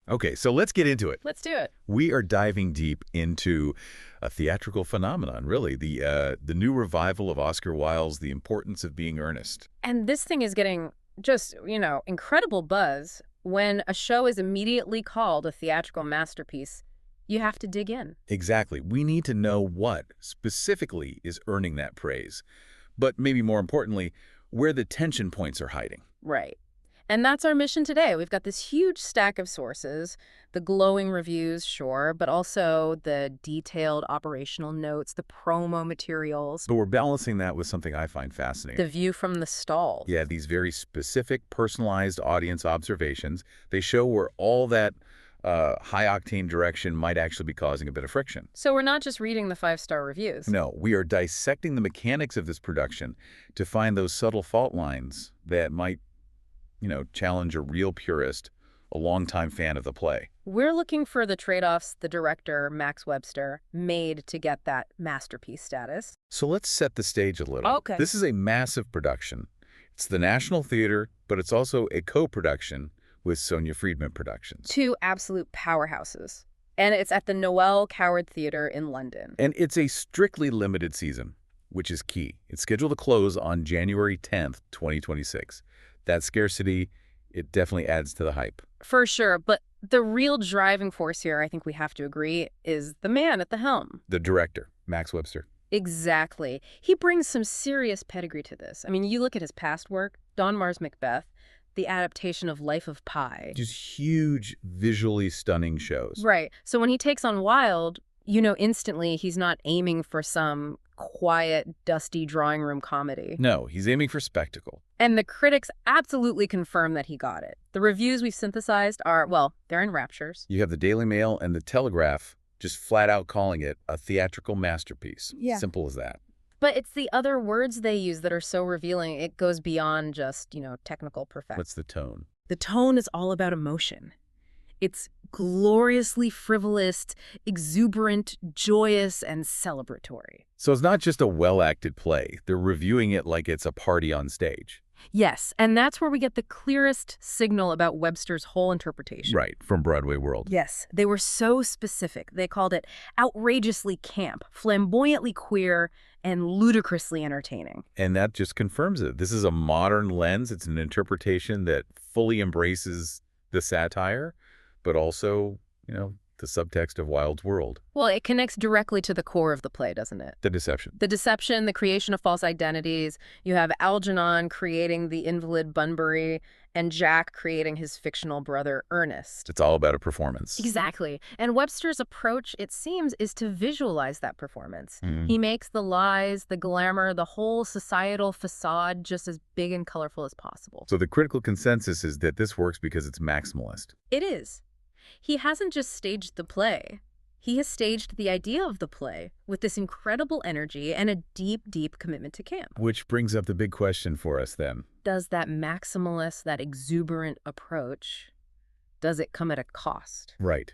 Okay, so let's get into it. Let's do it. We are diving deep into a theatrical phenomenon, really, the new revival of Oscar Wilde's The Importance of Being Earnest. And this thing is getting just, incredible buzz. When a show is immediately called a theatrical masterpiece, you have to dig in. Exactly. We need to know what specifically is earning that praise, but maybe more importantly, where the tension points are hiding. Right. And that's our mission today. We've got this huge stack of sources, the glowing reviews, sure, but also the detailed operational notes, the promo materials, But we're balancing that with something I find fascinating. the view from the stalls. Yeah, these very specific, personalized audience observations, they show where all that high-octane direction might actually be causing a bit of friction. So we're not just reading the five-star reviews. No, we are dissecting the mechanics of this production to find those subtle fault lines that might, challenge a real purist, a longtime fan of the play. We're looking for the trade-offs the director, Max Webster, made to get that masterpiece status. So let's set the stage a little. Okay. This is a massive production. It's the National Theater, but it's also a co-production with Sonia Friedman Productions. Two absolute powerhouses. And it's at the Noel Coward Theatre in London. And it's a strictly limited season, which is key. It's scheduled to close on January 10th, 2026. That scarcity, it definitely adds to the hype. For sure, but the real driving force here, I think we have to agree, is the man at the helm. The director, Max Webster. Exactly. He brings some serious pedigree to this. I mean, you look at his past work, Don Mar's Macbeth, the adaptation of Life of Pi. Just huge, visually stunning shows. Right. So when he takes on Wilde, instantly he's not aiming for some quiet, dusty drawing room comedy. No, he's aiming for spectacle. And the critics absolutely confirm that he got it. The reviews we've synthesized are, well, they're in raptures. You have the Daily Mail and the Telegraph just flat out calling it a theatrical masterpiece. Yeah. Simple as that. But it's the other words they use that are so revealing. It goes beyond just, technical perfection. What's the tone? The tone is all about emotion. It's gloriously frivolous, exuberant, joyous, and celebratory. So it's not just a well-acted play. They're reviewing it like it's a party on stage. Yes, and that's where we get the clearest signal about Webster's whole interpretation. Right, from Broadway World. Yes, they were so specific. They called it outrageously camp, flamboyantly queer, and ludicrously entertaining. And that just confirms it. This is a modern lens. It's an interpretation that fully embraces the satire, but also, the subtext of Wilde's world. Well, it connects directly to the core of the play, doesn't it? The deception. The deception, the creation of false identities. You have Algernon creating the invalid Bunbury, and Jack creating his fictional brother Ernest. It's all about a performance. Exactly. And Webster's approach, it seems, is to visualize that performance. Mhm. He makes the lies, the glamour, the whole societal facade just as big and colorful as possible. So the critical consensus is that this works because it's maximalist. It is. He hasn't just staged the play. He has staged the idea of the play with this incredible energy and a deep, deep commitment to camp. Which brings up the big question for us then. Does that maximalist, that exuberant approach, does it come at a cost? Right.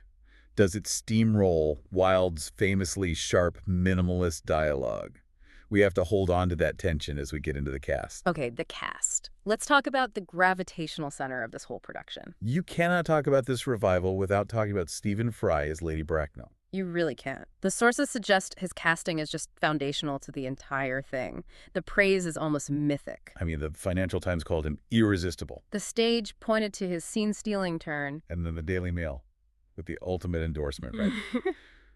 Does it steamroll Wilde's famously sharp minimalist dialogue? We have to hold on to that tension as we get into the cast. Okay, the cast. Let's talk about the gravitational center of this whole production. You cannot talk about this revival without talking about Stephen Fry as Lady Bracknell. You really can't. The sources suggest his casting is just foundational to the entire thing. The praise is almost mythic. I mean, the Financial Times called him irresistible. The stage pointed to his scene-stealing turn. And then the Daily Mail with the ultimate endorsement, right?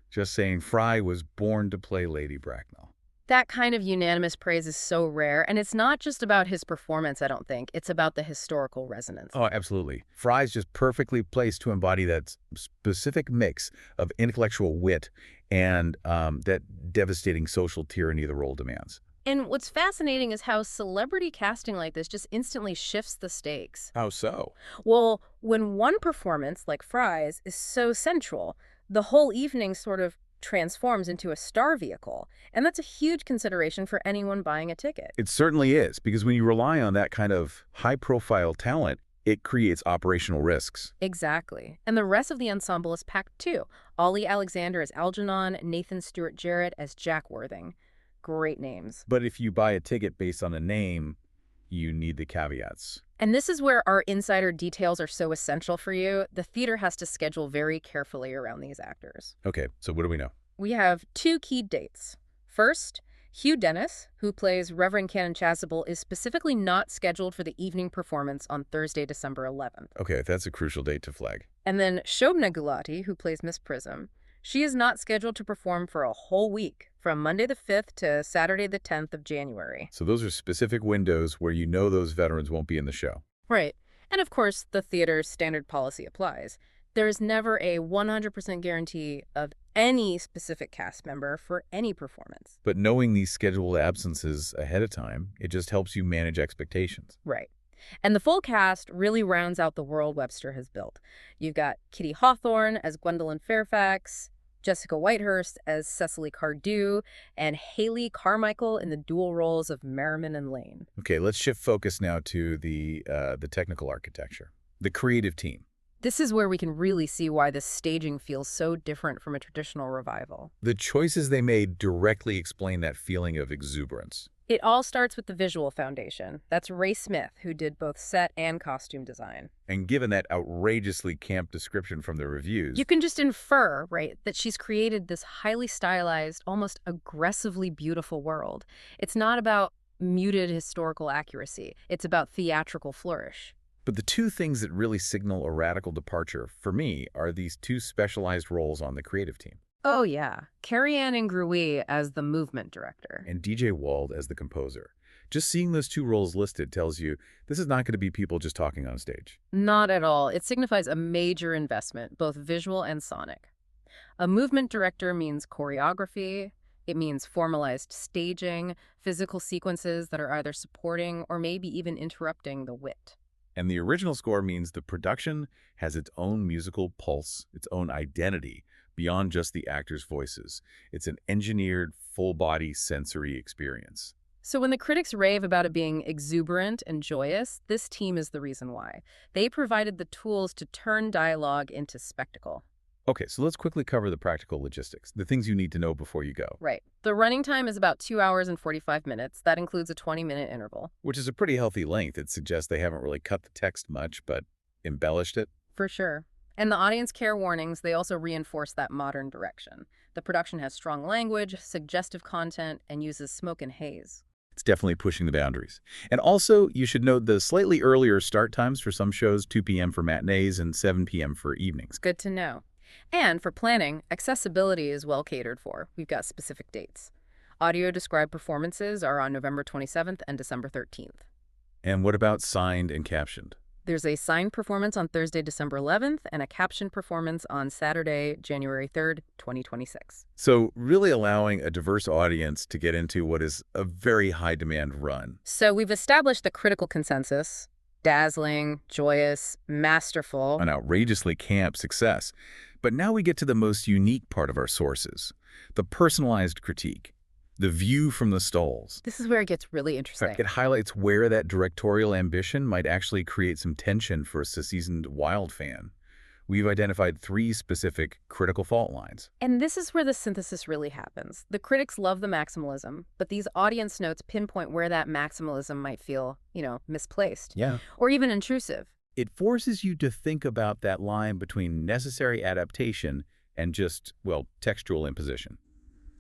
Just saying Fry was born to play Lady Bracknell. That kind of unanimous praise is so rare, and it's not just about his performance, I don't think. It's about the historical resonance. Oh, absolutely. Fry's just perfectly placed to embody that specific mix of intellectual wit and that devastating social tyranny the role demands. And what's fascinating is how celebrity casting like this just instantly shifts the stakes. How so? Well, when one performance, like Fry's, is so central, the whole evening sort of transforms into a star vehicle. And that's a huge consideration for anyone buying a ticket. It certainly is, because when you rely on that kind of high-profile talent, it creates operational risks. Exactly. And the rest of the ensemble is packed too. Ollie Alexander as Algernon, Nathan Stewart Jarrett as Jack Worthing. Great names. But if you buy a ticket based on a name, You need the caveats. And this is where our insider details are so essential for you. The theater has to schedule very carefully around these actors. Okay, so what do we know? We have two key dates. First, Hugh Dennis, who plays Reverend Canon Chasuble, is specifically not scheduled for the evening performance on Thursday, December 11th. Okay, that's a crucial date to flag. And then Shobna Gulati, who plays Miss Prism, she is not scheduled to perform for a whole week, from Monday the 5th to Saturday the 10th of January. So those are specific windows where you know those veterans won't be in the show. Right. And of course, the theater's standard policy applies. There is never a 100% guarantee of any specific cast member for any performance. But knowing these scheduled absences ahead of time, it just helps you manage expectations. Right. And the full cast really rounds out the world Webster has built. You've got Kitty Hawthorne as Gwendolyn Fairfax, Jessica Whitehurst as Cecily Cardew, and Haley Carmichael in the dual roles of Merriman and Lane. Okay, let's shift focus now to the technical architecture, the creative team. This is where we can really see why this staging feels so different from a traditional revival. The choices they made directly explain that feeling of exuberance. It all starts with the visual foundation. That's Ray Smith, who did both set and costume design. And given that outrageously camp description from the reviews, You can just infer, right, that she's created this highly stylized, almost aggressively beautiful world. It's not about muted historical accuracy. It's about theatrical flourish. but the two things that really signal a radical departure, for me, are these two specialized roles on the creative team, Oh, yeah. Carrie-Anne Ingrouille as the movement director. and DJ Wilde as the composer. Just seeing those two roles listed tells you this is not going to be people just talking on stage. Not at all. It signifies a major investment, both visual and sonic. A movement director means choreography. It means formalized staging, physical sequences that are either supporting or maybe even interrupting the wit. And the original score means the production has its own musical pulse, its own identity, beyond just the actors' voices. It's an engineered, full-body sensory experience. So when the critics rave about it being exuberant and joyous, this team is the reason why. They provided the tools to turn dialogue into spectacle. Okay, so let's quickly cover the practical logistics, the things you need to know before you go, Right. The running time is about 2 hours and 45 minutes. That includes a 20-minute interval. which is a pretty healthy length. It suggests they haven't really cut the text much, but embellished it. For sure. And the audience care warnings, they also reinforce that modern direction. The production has strong language, suggestive content, and uses smoke and haze. It's definitely pushing the boundaries. And also, you should note the slightly earlier start times for some shows, 2 p.m. for matinees and 7 p.m. for evenings. Good to know. And for planning, accessibility is well catered for. We've got specific dates. Audio-described performances are on November 27th and December 13th. And what about signed and captioned? There's a signed performance on Thursday, December 11th, and a captioned performance on Saturday, January 3rd, 2026. So really allowing a diverse audience to get into what is a very high-demand run. So we've established the critical consensus: dazzling, joyous, masterful. An outrageously camp success. But now we get to the most unique part of our sources, the personalized critique, the view from the stalls. This is where it gets really interesting. It highlights where that directorial ambition might actually create some tension for a seasoned Wilde fan. We've identified 3 specific critical fault lines. And this is where the synthesis really happens. The critics love the maximalism, but these audience notes pinpoint where that maximalism might feel, misplaced. Yeah. Or even intrusive. It forces you to think about that line between necessary adaptation and just, well, textual imposition.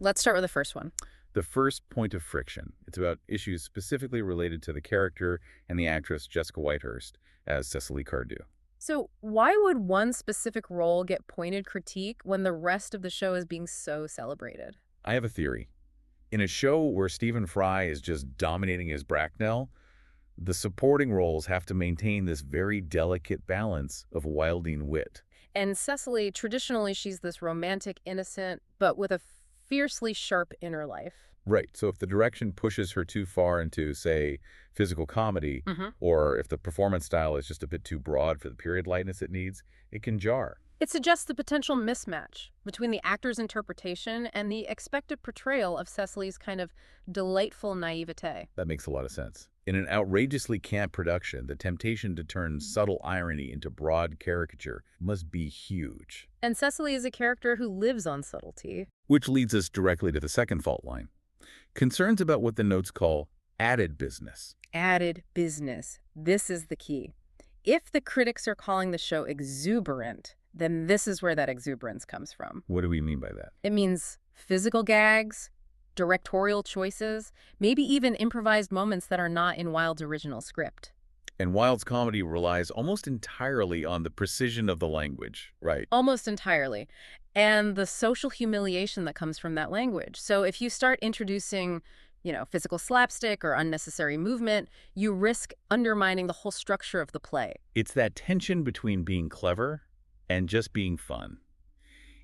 Let's start with the first one. The first point of friction. It's about issues specifically related to the character and the actress Jessica Whitehurst as Cecily Cardew. So why would one specific role get pointed critique when the rest of the show is being so celebrated? I have a theory. In a show where Stephen Fry is just dominating as Bracknell, the supporting roles have to maintain this very delicate balance of Wildean wit. And Cecily, traditionally, she's this romantic innocent, but with a fiercely sharp inner life. Right. So if the direction pushes her too far into, say, physical comedy, or if the performance style is just a bit too broad for the period lightness it needs, it can jar. It suggests the potential mismatch between the actor's interpretation and the expected portrayal of Cecily's kind of delightful naivete. That makes a lot of sense. In an outrageously camp production, the temptation to turn subtle irony into broad caricature must be huge. And Cecily is a character who lives on subtlety. Which leads us directly to the second fault line. Concerns about what the notes call Added business. Added business. This is the key. If the critics are calling the show exuberant, then this is where that exuberance comes from. What do we mean by that? It means physical gags, directorial choices, maybe even improvised moments that are not in Wilde's original script. And Wilde's comedy relies almost entirely on the precision of the language, right? Almost entirely. And the social humiliation that comes from that language. So if you start introducing, physical slapstick or unnecessary movement, you risk undermining the whole structure of the play. It's that tension between being clever and just being fun.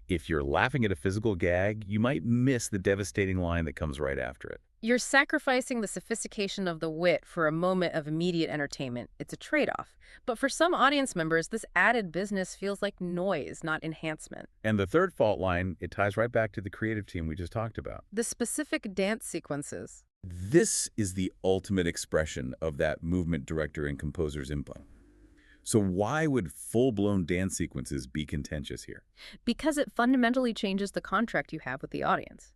If you're laughing at a physical gag, you might miss the devastating line that comes right after it. You're sacrificing the sophistication of the wit for a moment of immediate entertainment. It's a trade-off. But for some audience members, this added business feels like noise, not enhancement. And the third fault line, it ties right back to the creative team we just talked about. The specific dance sequences. This is the ultimate expression of that movement director and composer's input. So why would full-blown dance sequences be contentious here? Because it fundamentally changes the contract you have with the audience.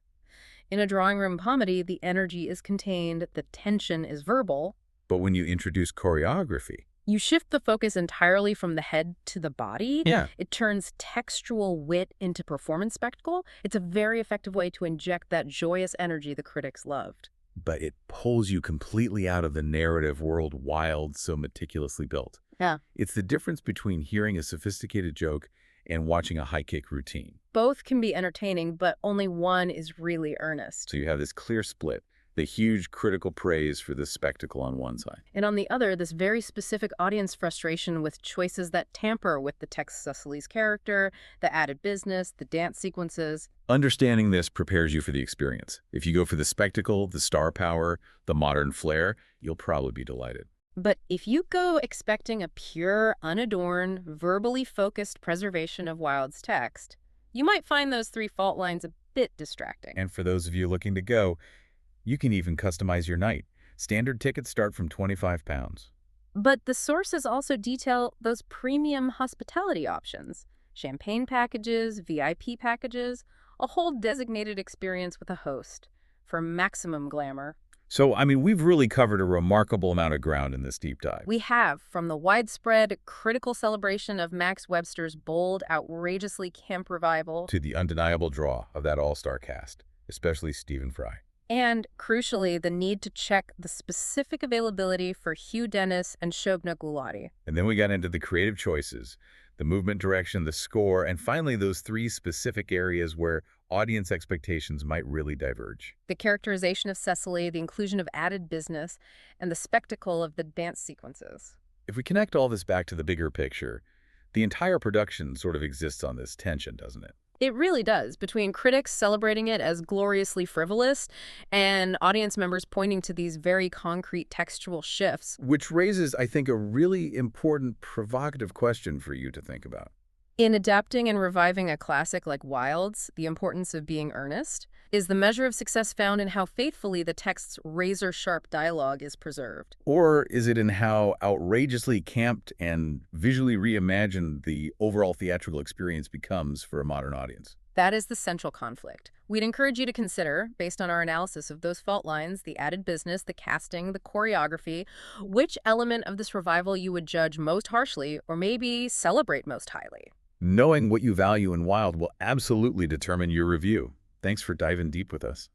In a drawing room comedy, the energy is contained, the tension is verbal. But when you introduce choreography, You shift the focus entirely from the head to the body. yeah, It turns textual wit into performance spectacle. It's a very effective way to inject that joyous energy the critics loved. but it pulls you completely out of the narrative world Wilde so meticulously built. Yeah. It's the difference between hearing a sophisticated joke and watching a high-kick routine. Both can be entertaining, but only one is really earnest. So you have this clear split, the huge critical praise for the spectacle on one side. And on the other, this very specific audience frustration with choices that tamper with the text Cecily's character, the added business, the dance sequences. Understanding this prepares you for the experience. If you go for the spectacle, the star power, the modern flair, you'll probably be delighted. But if you go expecting a pure, unadorned, verbally focused preservation of Wilde's text, you might find those three fault lines a bit distracting. And for those of you looking to go, you can even customize your night. Standard tickets start from £25. But the sources also detail those premium hospitality options: champagne packages, VIP packages, a whole designated experience with a host for maximum glamour. So, we've really covered a remarkable amount of ground in this deep dive. We have, from the widespread critical celebration of Max Webster's bold, outrageously camp revival, To the undeniable draw of that all-star cast, especially Stephen Fry. and, crucially, the need to check the specific availability for Hugh Dennis and Shobna Gulati. And then we got into the creative choices, the movement direction, the score, and finally those three specific areas where audience expectations might really diverge. The characterization of Cecily, the inclusion of added business, and the spectacle of the dance sequences. If we connect all this back to the bigger picture, the entire production sort of exists on this tension, doesn't it? It really does, between critics celebrating it as gloriously frivolous and audience members pointing to these very concrete textual shifts. Which raises, I think, a really important, provocative question for you to think about. In adapting and reviving a classic like Wilde's, The Importance of Being Earnest, is the measure of success found in how faithfully the text's razor-sharp dialogue is preserved. Or is it in how outrageously camped and visually reimagined the overall theatrical experience becomes for a modern audience? That is the central conflict. We'd encourage you to consider, based on our analysis of those fault lines, the added business, the casting, the choreography, which element of this revival you would judge most harshly or maybe celebrate most highly. Knowing what you value in Wilde will absolutely determine your review. Thanks for diving deep with us.